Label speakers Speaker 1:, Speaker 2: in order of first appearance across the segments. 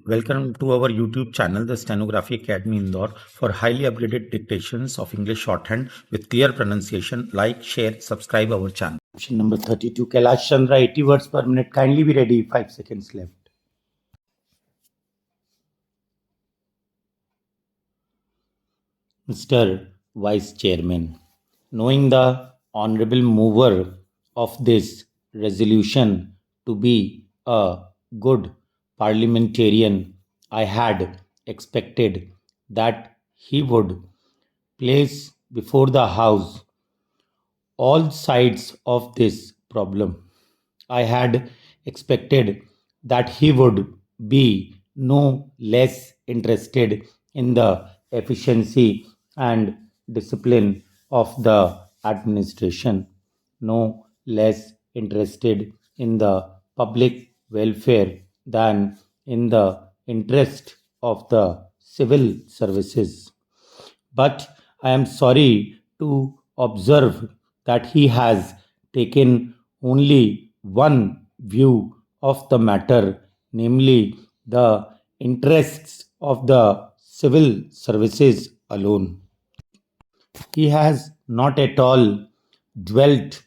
Speaker 1: Welcome to our YouTube channel, the Stenography Academy Indore, for highly upgraded dictations of English shorthand with clear pronunciation. Like, share, subscribe our channel. Question number 32. Kailash Chandra, 80 words per minute. Kindly be ready. 5 seconds left. Mr. Vice Chairman, knowing the honorable mover of this resolution to be a good parliamentarian, I had expected that he would place before the House all sides of this problem. I had expected that he would be no less interested in the efficiency and discipline of the administration, no less interested in the public welfare than in the interest of the civil services. But I am sorry to observe that he has taken only one view of the matter, namely the interests of the civil services alone. He has not at all dwelt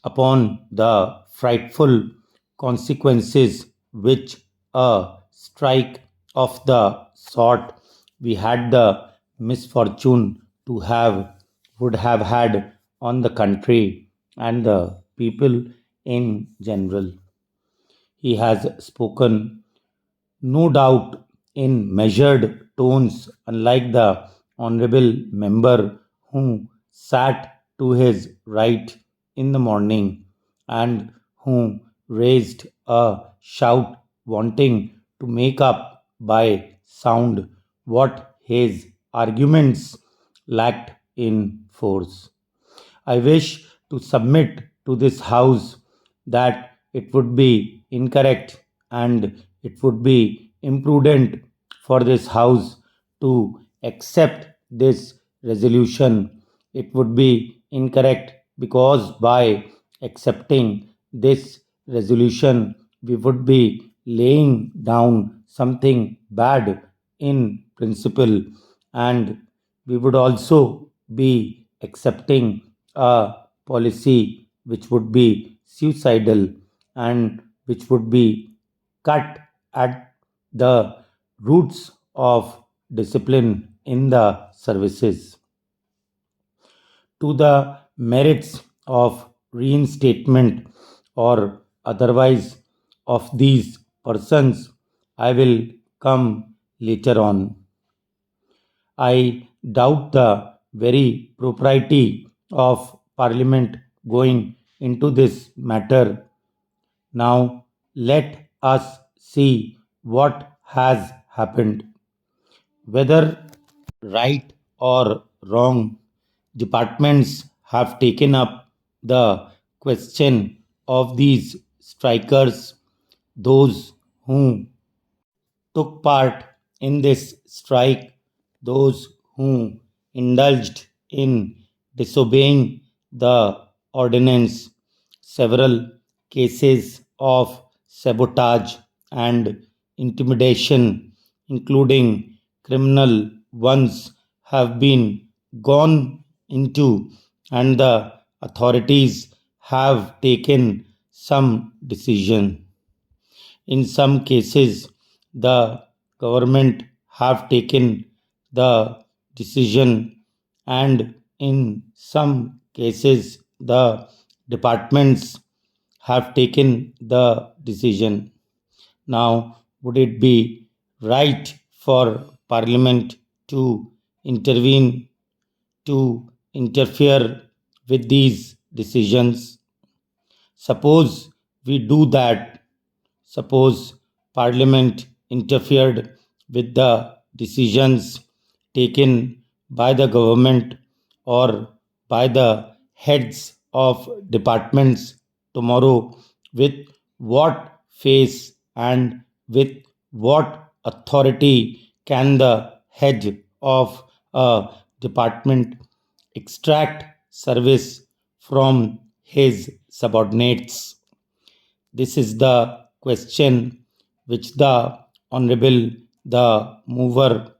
Speaker 1: upon the frightful consequences which a strike of the sort we had the misfortune to have would have had on the country and the people in general. He has spoken, no doubt, in measured tones, unlike the honorable member who sat to his right in the morning and who raised a shout wanting to make up by sound what his arguments lacked in force. I wish to submit to this House that it would be incorrect and it would be imprudent for this House to accept this resolution. It would be incorrect because by accepting this resolution, we would be laying down something bad in principle, and we would also be accepting a policy which would be suicidal and which would be cut at the roots of discipline in the services. To the merits of reinstatement or otherwise of these persons, I will come later on. I doubt the very propriety of Parliament going into this matter. Now, let us see what has happened. Whether right or wrong, departments have taken up the question of these strikers, those who took part in this strike, those who indulged in disobeying the ordinance, several cases of sabotage and intimidation, including criminal ones, have been gone into, and the authorities have taken some decision. In some cases, the government have taken the decision, and in some cases, the departments have taken the decision. Now, would it be right for Parliament to intervene, to interfere with these decisions? Suppose we do that. Suppose Parliament interfered with the decisions taken by the government or by the heads of departments tomorrow. With what face and with what authority can the head of a department extract service from his subordinates? This is the question which the Honorable the mover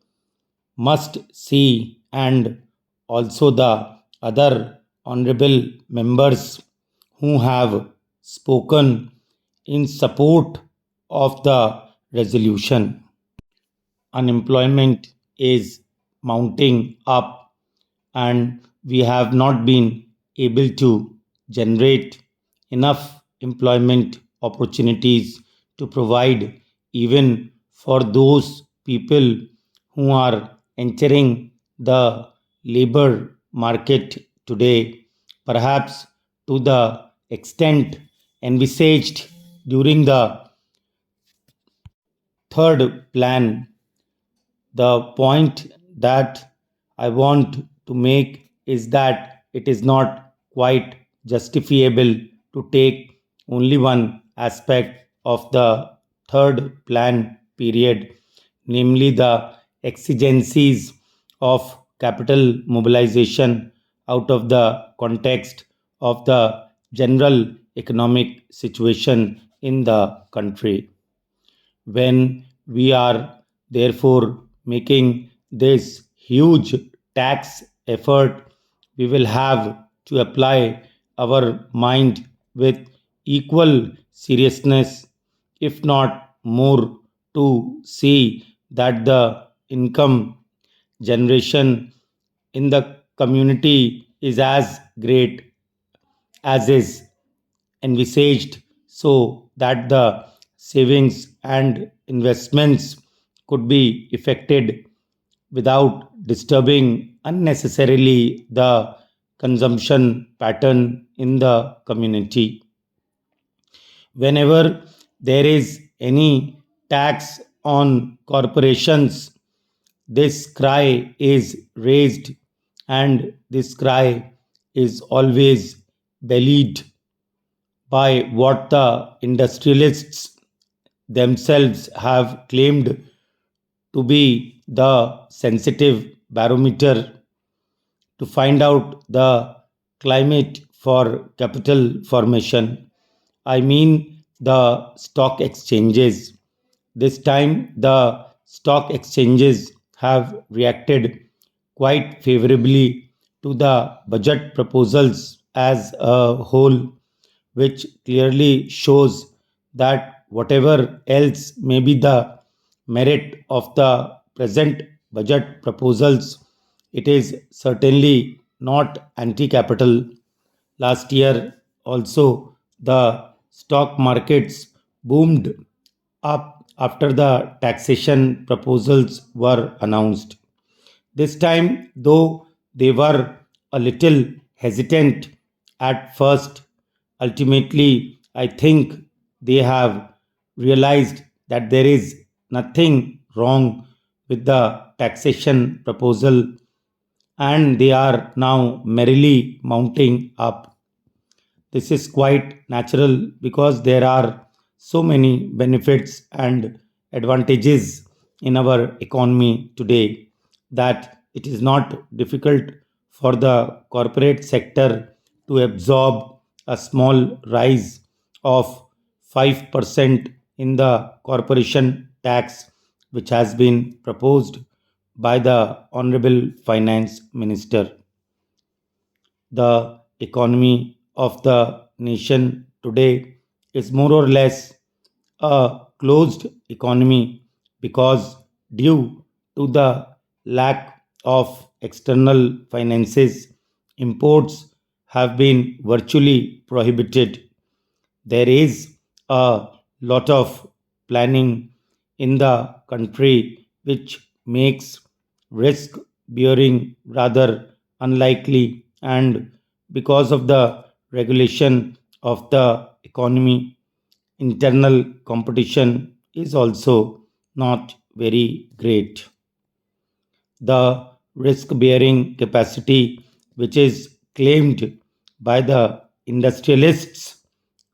Speaker 1: must see, and also the other honorable members who have spoken in support of the resolution. Unemployment is mounting up, and we have not been able to generate enough employment opportunities to provide even for those people who are entering the labor market today, perhaps to the extent envisaged during the third plan. The point that I want to make is that it is not quite justifiable to take only one aspect of the third plan period, namely the exigencies of capital mobilization, out of the context of the general economic situation in the country. When we are therefore making this huge tax effort, we will have to apply our mind with equal seriousness, if not more, to see that the income generation in the community is as great as is envisaged, so that the savings and investments could be effected without disturbing unnecessarily the consumption pattern in the community. Whenever there is any tax on corporations, this cry is raised, and this cry is always bellied by what the industrialists themselves have claimed to be the sensitive barometer to find out the climate for capital formation. I mean the stock exchanges. This time, the stock exchanges have reacted quite favorably to the budget proposals as a whole, which clearly shows that whatever else may be the merit of the present budget proposals, it is certainly not anti capital. Last year, also, the stock markets boomed up after the taxation proposals were announced. This time, though they were a little hesitant at first, ultimately, I think they have realized that there is nothing wrong with the taxation proposal, and they are now merrily mounting up. This is quite natural because there are so many benefits and advantages in our economy today that it is not difficult for the corporate sector to absorb a small rise of 5% in the corporation tax, which has been proposed by the Honorable Finance Minister. The economy of the nation today is more or less a closed economy because, due to the lack of external finances, imports have been virtually prohibited. There is a lot of planning in the country which makes risk bearing rather unlikely, and because of the regulation of the economy, internal competition is also not very great. The risk bearing capacity, which is claimed by the industrialists,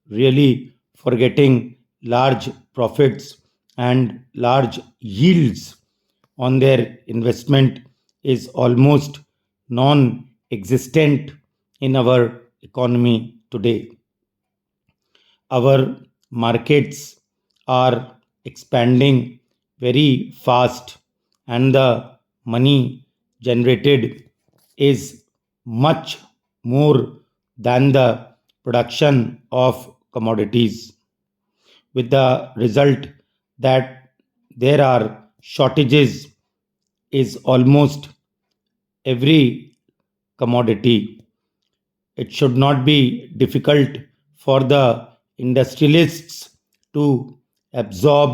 Speaker 1: really forgetting large profits and large yields on their investment, is almost non existent in our economy today. Our markets are expanding very fast, and the money generated is much more than the production of commodities, with the result that there are shortages is almost every commodity. It should not be difficult for the industrialists to absorb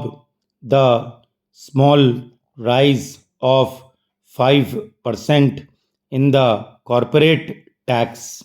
Speaker 1: the small rise of 5% in the corporate tax.